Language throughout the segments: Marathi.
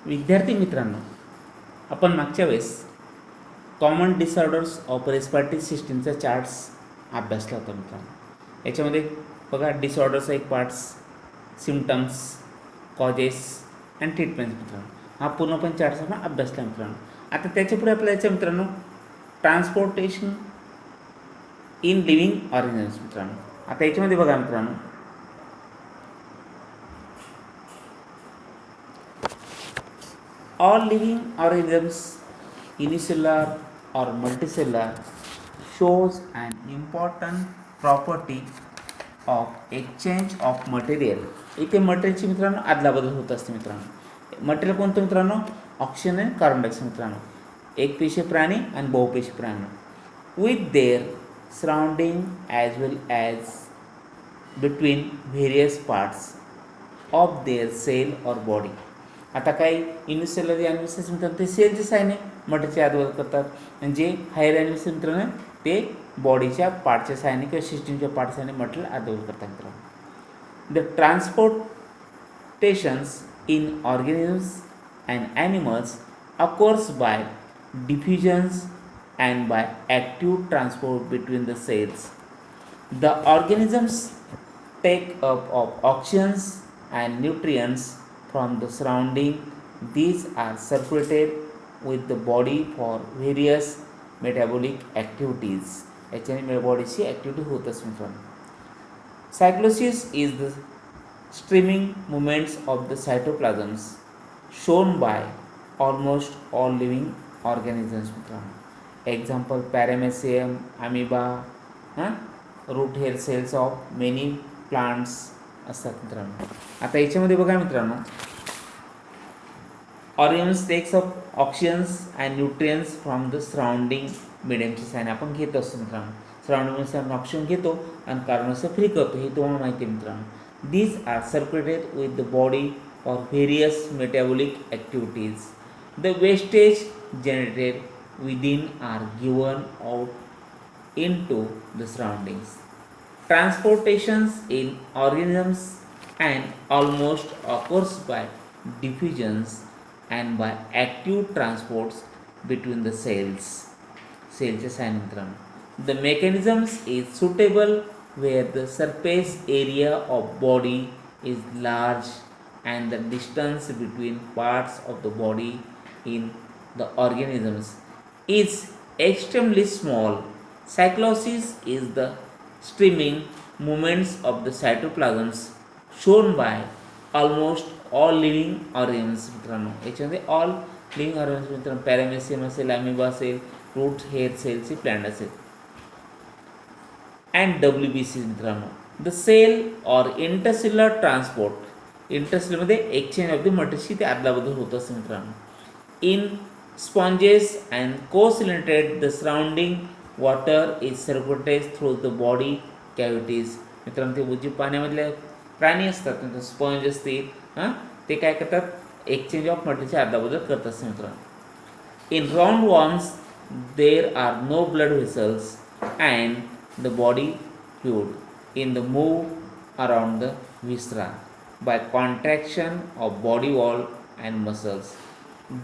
विद्यार्थी मित्रांनो, आपण मागच्या वेळेस कॉमन डिसऑर्डर्स ऑफ रेस्पिरेटरी सिस्टीमचा चार्ट्स अभ्यासला होता मित्रांनो. याच्यामध्ये बघा डिसऑर्डर्सचा एक parts, symptoms, causes and treatment मित्रांनो. हा पूर्णपणे चार्ट्स आपण अभ्यासला मित्रांनो. आता त्याच्यापुढे आपल्याला याच्या मित्रांनो ट्रान्सपोर्टेशन इन लिव्हिंग ऑर्गॅनिजम्स मित्रांनो. आता याच्यामध्ये बघा मित्रांनो, all living organisms, unicellular or multicellular, shows an important property of exchange of material. इथे मटेरियलची मित्रांनो आदलाबदल होत असते मित्रांनो. मटेरियल कोणतं मित्रांनो? ऑक्सिजन आणि कार्बन डायऑक्साईड मित्रांनो. एक पेशी प्राणी आणि बहुपेशी प्राणी with their surrounding as well as between various parts of their cell or body. आता काही युनिसेलर ॲनिमल्स मित्रांनो ते सेलच्या साहाय्याने मटेरियलची आदलाबदल करतात, आणि जे हायर ॲनिमल्स मित्रांनो ते बॉडीच्या पार्टच्या साहाय्याने किंवा सिस्टीमच्या पार्टच्या साहाय्याने मटेरियल आदलाबदल करतात मित्रांनो. The transportations in organisms and animals occurs by diffusions and by active transport between the cells. The organisms take up of oxygens and nutrients from the surrounding. These are circulated with the body for various metabolic activities. याच्याने बॉडीची ॲक्टिव्हिटी होत असते मित्रांनो. Cyclosis is the streaming movements of the cytoplasms shown by almost all living organisms मित्रांनो. Example paramecium, amoeba, root hair cells of many plants असतात मित्रांनो. आता याच्यामध्ये बघा मित्रांनो, organisms takes up oxygens and nutrients from the surrounding मिडियमची साईन आपण घेत असतो मित्रांनो. सराउंडिंग मिडियमची आपण ऑक्सिजन घेतो आणि कार्बन डायऑक्साईड फ्री करतो, हे तुम्हाला माहिती आहे मित्रांनो. These are circulated with the body for various metabolic activities. The wastage generated within are given out into the surroundings. Transportations in organisms and almost occurs by diffusions and by active transports between the cells. Cells sign मित्रांनो. The mechanisms is suitable where the surface area of body is large and the distance between parts of the body in the organisms is extremely small. Cyclosis is the streaming movements of the cytoplasms shown by almost all living organisms मित्रांनो. याच्यामध्ये ऑल लिव्हिंग ऑर्गॅनिजम्स मित्रांनो, पॅरामेसियम असेल, अमिबा असेल, रूट हेअर सेलचे प्लांट असेल, अँड WBC मित्रांनो. The cell or intercellular transport, इंटरसेलमध्ये एक्सचेंज ऑफ द मटेरियलची ते आदलाबदल होत असते मित्रांनो. इन स्पॉन्जेस अँड कोसिलेटेड the surrounding water is circulated through the body cavities मित्रांनो. ते जे पाण्यामधले प्राणी असतात, स्पॉन्ज असतील, ते काय करतात, एक्सचेंज ऑफ मटेरियलची आदलाबदल करत असते मित्रांनो. In round worms there are no blood vessels and the body fluid in the move around the viscera by contraction of body wall and muscles.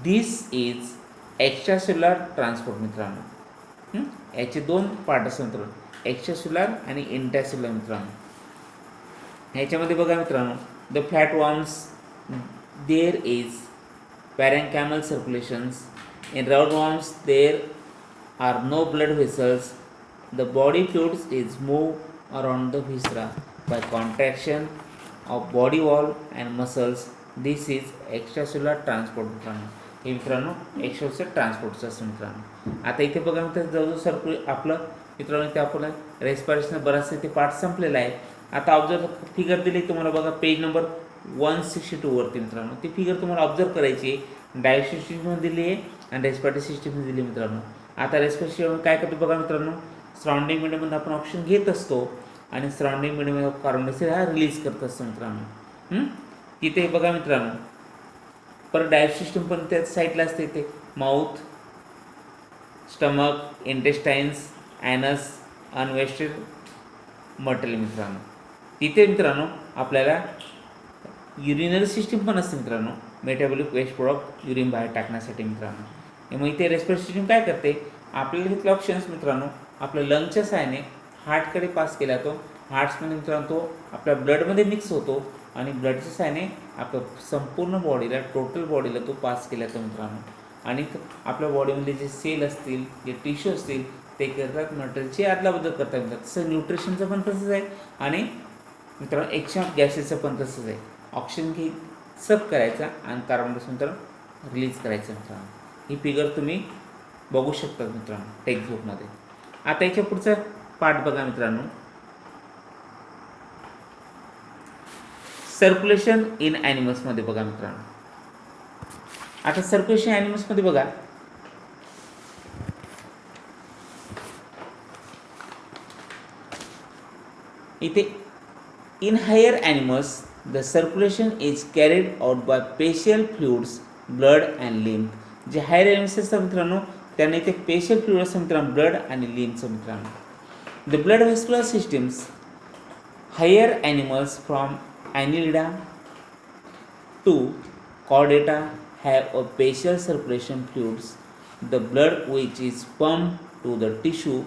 This is extracellular transport मित्रांनो. याचे दोन पार्ट असतात मित्रांनो, एक्स्ट्रासेल्युलर आणि इंट्रासेल्युलर मित्रांनो. ह्याच्यामध्ये बघा मित्रांनो, the flat worms there is parenchymal circulations. In round worms there are no blood vessels. The body fluids is moved around the viscera by contraction of body wall and muscles. This is extracellular transport मित्रांनो. हे मित्रांनो एक्स्ट्रासेल्युलर ट्रान्सपोर्टचं असतं मित्रांनो. आता इथे बघा मित्रांनो, जवळजवळ सर्क्युलेट आपलं मित्रांनो इथे आपलं रेस्पिरेशन बराचसे ते पार्ट संपलेला आहे. आता ऑब्झर्व फिगर दिली तुम्हाला बघा पेज नंबर 162 वरती मित्रांनो. ती फिगर तुम्हाला ऑब्झर्व करायची आहे. डायजेस्टिव्ह सिस्टीम दिली आहे आणि रेस्पिरेटरी सिस्टीम दिली मित्रांनो. आता रेस्पिरेशन काय करतो बघा मित्रांनो, सराउंडिंग मिडियममध्ये आपण ऑक्सिजन घेत असतो आणि सराउंडिंग मिडियममध्ये कार्बन डायऑक्साईड हा रिलीज करत असतो मित्रांनो. तिथे बघा मित्रांनो, परत डायजेस्टिव्ह सिस्टीम पण त्या साईडला असते. इथे mouth, stomach, इंटेस्टाईन्स, anus, unvested material मित्रांनो. तिथे मित्रांनो आपल्याला युरिनरी सिस्टीम पण असते मित्रांनो, मेटाबॉलिक वेस्ट प्रोडक्ट युरिन बाहेर टाकण्यासाठी मित्रांनो. मग इथे रेस्पिरेटरी सिस्टीम काय करते, आपल्याला घेतले ऑक्सिजन्स मित्रांनो आपल्या लंगच्या सहाय्याने हार्टकडे पास केला जातो. हार्ट्समध्ये मित्रांनो तो आपल्या ब्लडमध्ये मिक्स होतो आणि ब्लडच्या सहाय्याने आपल्या संपूर्ण बॉडीला, टोटल बॉडीला तो पास केला जातो मित्रांनो. आणि आपल्या बॉडीमध्ये जे सेल असतील, जे टिश्यू असतील ते करतात मटेरियलची अदलाबदल करता येतात. तसं न्यूट्रिशनचं पण तसंच आहे आणि मित्रांनो एक्सचेंज ऑफ गॅसेसचं पण तसंच आहे. ऑक्सिजन घे सब करायचा आणि कार्बन डायऑक्साईड मित्रांनो रिलीज करायचं मित्रांनो. ही फिगर तुम्ही बघू शकता मित्रांनो टेक्स्टबुकमध्ये. आता याच्या पुढचा पार्ट बघा मित्रांनो, सर्क्युलेशन इन ॲनिमल्समध्ये बघा मित्रांनो. आता सर्क्युलेशन ॲनिमल्समध्ये बघा, इथे in higher animals the circulation is carried out by special fluids, blood and lymph. जे हायर ॲनिमल्स असतात मित्रांनो त्यांना इथे पेशियल फ्लुइड असतं मित्रांनो, ब्लड आणि लिम्फचं मित्रांनो. The blood vascular systems higher animals from annelida to chordata have a facial circulation fluids, the blood which is pumped to the tissue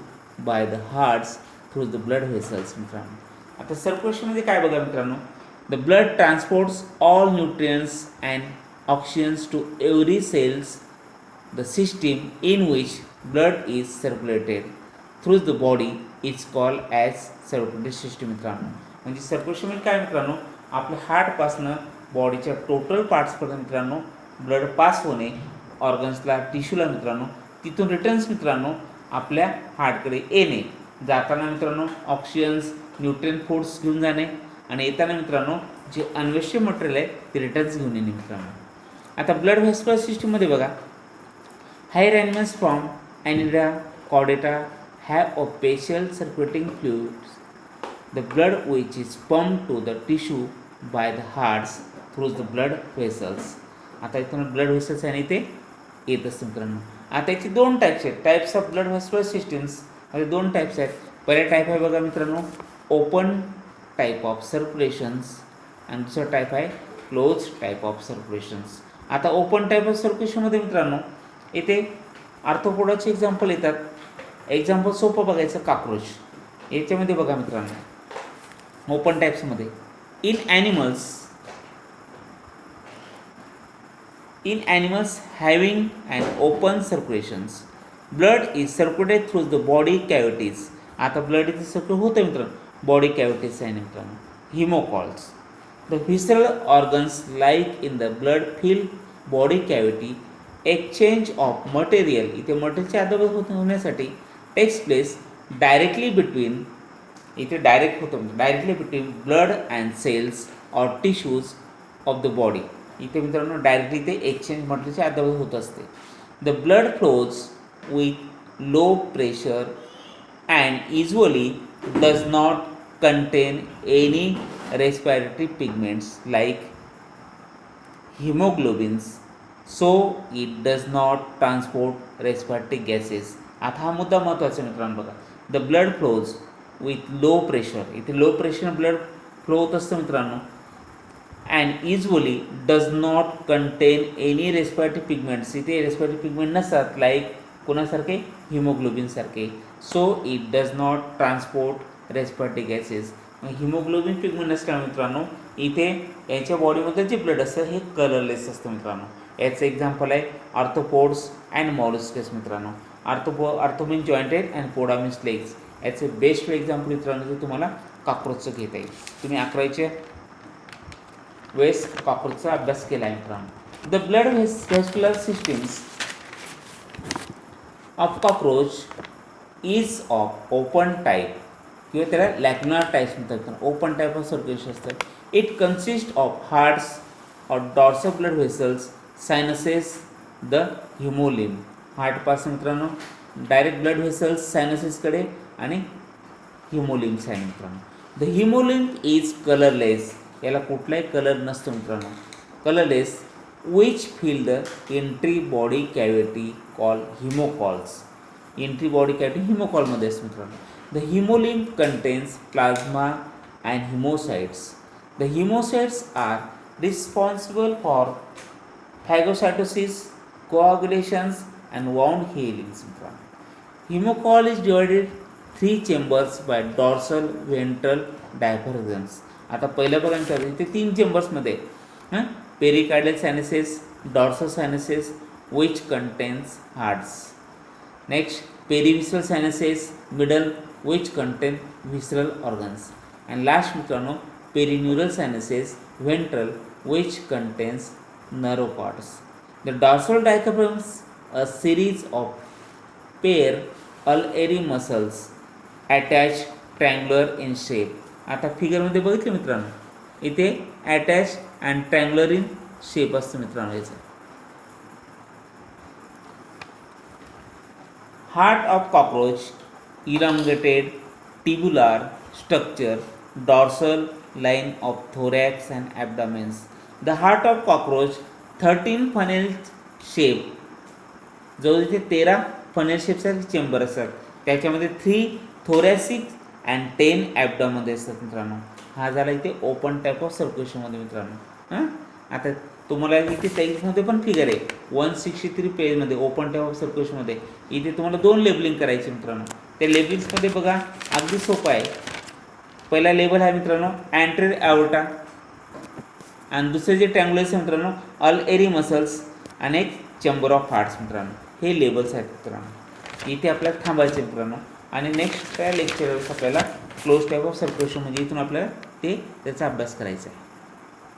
by the hearts through the blood vessels मित्रांनो. आता सर्क्युलेशनमध्ये काय बघा मित्रांनो, the blood transports all nutrients and oxygens to every cells. The system in which blood is circulated through the body is called as circulatory system मित्रांनो. म्हणजे सर्क्युलेशनमध्ये काय मित्रांनो, आपल्या हार्टपासनं बॉडीच्या टोटल पार्ट्सपर्यंत मित्रांनो ब्लड पास होणे, ऑर्गन्सला, टिश्यूला मित्रांनो, तिथून रिटर्न्स मित्रांनो आपल्या हार्टकडे येणे, जाताना मित्रांनो ऑक्सिजन्स, न्यूट्रियन फूड्स घेऊन जाणे आणि येताना मित्रांनो जे अनवेस्टेड मटेरियल आहे ते रिटर्न्स घेऊन येणे मित्रांनो. आता ब्लड व्हेस्क्युलर सिस्टीममध्ये बघा, higher animals from annelida, chordata have a facial circulating fluids, the blood which is pumped to the tissue by the hearts through the blood vessels. आता इथून ब्लड व्हेसल्स आणि ते येत असतं मित्रांनो. आता याचे दोन टाईप्स आहेत, types of blood vascular systems मध्ये दोन टाईप्स आहेत. पहिला टाईप आहे बघा मित्रांनो ओपन टाईप ऑफ सर्क्युलेशन्स आणि दुसरा टाईप आहे क्लोज टाईप ऑफ सर्क्युलेशन्स. आता ओपन टाईप ऑफ सर्क्युलेशनमध्ये मित्रांनो इथे आर्थ्रोपोडाचे एक्झाम्पल येतात. एक्झाम्पल सोपं बघायचं, कॉकरोच. याच्यामध्ये बघा मित्रांनो ओपन टाईप्समध्ये in animals having an open circulations, blood is circulated through the body cavities. आता ब्लड इथे सर्क्युलेट होतं मित्रांनो बॉडी कॅव्हिटीज आहे मित्रांनो, haemocoels. The visceral organs like in the blood fill body cavity. Exchange of material, इथे मटेरियलचे आदलाबदल होण्यासाठी टेक्स प्लेस डायरेक्टली बिटवीन, इथे डायरेक्ट होतं directly between blood and cells or tissues of the body. इथे मित्रांनो डायरेक्टली ते एक्सचेंज मटेरियलचे आदलाबदल होत असते. The blood flows with low pressure and usually does not contain any respiratory pigments like haemoglobins, so it does not transport respiratory gases. आता हा मुद्दा महत्त्वाचा मित्रांनो बघा, the blood flows with low pressure, इथे लो प्रेशर ब्लड फ्लो होत असतं मित्रांनो, and usually does not contain any respiratory pigments, इथे रेस्पिरेटरी पिगमेंट नसतात लाईक कोणासारखे हिमोग्लोबिनसारखे. So it does not transport respiratory gases. Haemoglobin pigment नसल्यामुळे मित्रांनो इथे याच्या बॉडीमध्ये जे ब्लड असतं हे कलरलेस असतं मित्रांनो. याचं एक्झाम्पल आहे आर्थ्रोपोड्स अँड मॉलस्कस मित्रांनो. Arthro means jointed and poda means legs. याचं बेस्ट एक्झाम्पल मित्रांनो जे तुम्हाला कॉकरोचचं घेता येईल. तुम्ही 11वीच्या वेळेस कॉकरोचचा अभ्यास केला आहे मित्रांनो. The blood vascular systems of cockroach is of open type किंवा त्याला लॅक्युनार टाईप्स म्हणतात. ओपन टाईप ऑफ सर्क्युलेशन असतं. इट कन्सिस्ट ऑफ हार्ट्स और dorsal blood vessels, sinuses, the haemolymph. हार्टपासून मित्रांनो डायरेक्ट ब्लड व्हेसल्स सायनसेसकडे आणि हिमोलिम्स आहे मित्रांनो. द हिमोलिम इज कलरलेस, याला कुठलाही कलर नसतो मित्रांनो, colourless, which fill the entire body cavity call haemocoels. Entire body cavity हिमोकॉलमध्ये असते मित्रांनो. The haemolymph contains plasma and haemocytes. The haemocytes are responsible for phagocytosis, coagulations and wound healing. Hemocoel is divided 3 chambers by dorsal, ventral, divergence. आता पहिल्या बघा इथे 3 चेंबर्समध्ये pericardial sinuses, dorsal sinuses which contains hearts. Next, perivisceral sinuses, middle which contain visceral organs. And last मित्रांनो perineural sinuses, ventral which contains nerve cords. The dorsal diaphragm a series of pair ulnar muscles attached triangular in shape. आता फिगरमध्ये बघितलं मित्रांनो इथे attach and triangular in shape असतं मित्रांनो याचं. Heart of cockroach, elongated tubular structure, dorsal line of thorax and abdomen. The heart of cockroach 13 funnel shape. जो इथे 13 फनेल शेपसारखे चेंबर असतात त्याच्यामध्ये 3 thoracic and 10 ॲबडॉममध्ये असतात मित्रांनो. हा झाला इथे ओपन टाईप ऑफ सर्क्युलेशनमध्ये मित्रांनो. आता तुम्हाला इथे टेक्स्टमध्ये पण फिगर आहे 163 पेजमध्ये ओपन टाईप ऑफ सर्क्युलेशनमध्ये. इथे तुम्हाला 2 लेबलिंग करायचे मित्रांनो. त्या लेबलिंग्समध्ये बघा अगदी सोपं आहे. पहिला लेबल आहे मित्रांनो अँटेरियर ॲओर्टा आणि दुसरे जे ट्रँग्युलर्स आहे मित्रांनो अल्एरी मसल्स आणि एक चेंबर ऑफ हार्ट्स मित्रांनो. हे लेबल्स आहेत मित्रांनो. इथे आपल्याला थांबायचे मित्रांनो आणि नेक्स्ट त्या लेक्चरवर आपल्याला क्लोज टाईप ऑफ सर्क्युलेशन म्हणजे इथून आपल्याला त्याचा अभ्यास करायचा आहे.